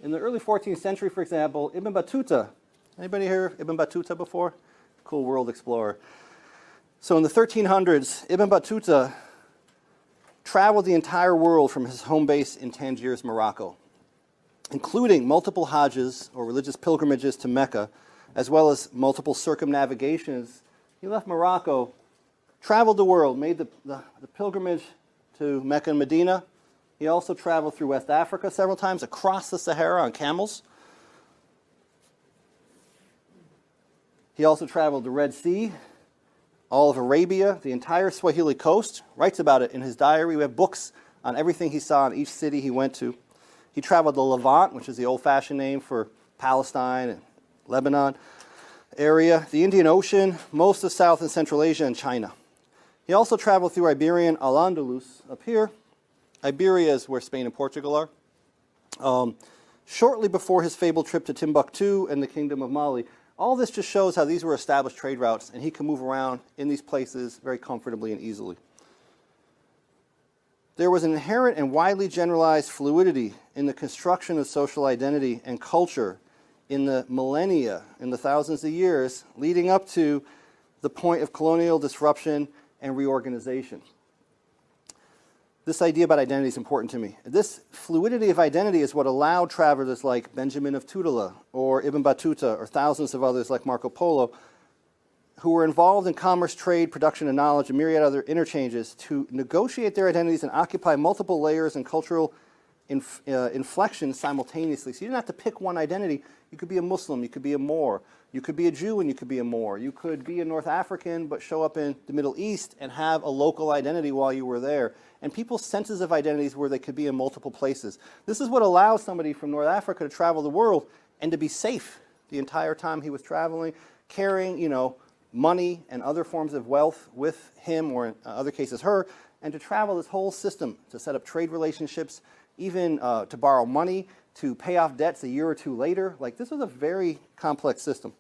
In the early 14th century, for example, Ibn Battuta. Anybody hear of Ibn Battuta before? Cool world explorer. So in the 1300s, Ibn Battuta traveled the entire world from his home base in Tangiers, Morocco, including multiple hajjs, or religious pilgrimages to Mecca, as well as multiple circumnavigations. He left Morocco, traveled the world, made the pilgrimage to Mecca and Medina. He also traveled through West Africa several times, across the Sahara on camels. He also traveled the Red Sea, all of Arabia, the entire Swahili coast, writes about it in his diary. We have books on everything he saw in each city he went to. He traveled the Levant, which is the old-fashioned name for Palestine and Lebanon area, the Indian Ocean, most of South and Central Asia, and China. He also traveled through Iberian Al-Andalus up here. Iberia is where Spain and Portugal are. Shortly before his fabled trip to Timbuktu and the Kingdom of Mali. All this just shows how these were established trade routes, and he could move around in these places very comfortably and easily. There was an inherent and widely generalized fluidity in the construction of social identity and culture in the millennia, in the thousands of years, leading up to the point of colonial disruption and reorganization. This idea about identity is important to me. This fluidity of identity is what allowed travelers like Benjamin of Tudela or Ibn Battuta or thousands of others like Marco Polo, who were involved in commerce, trade, production, and knowledge, and myriad other interchanges, to negotiate their identities and occupy multiple layers and cultural inflections simultaneously. So you didn't have to pick one identity. You could be a Muslim, you could be a Moor, you could be a Jew and you could be a Moor. You could be a North African but show up in the Middle East and have a local identity while you were there. And people's senses of identities where they could be in multiple places. This is what allows somebody from North Africa to travel the world and to be safe the entire time he was traveling, carrying, money and other forms of wealth with him, or in other cases her, and to travel this whole system, to set up trade relationships, even to borrow money, to pay off debts a year or two later. Like, this was a very complex system.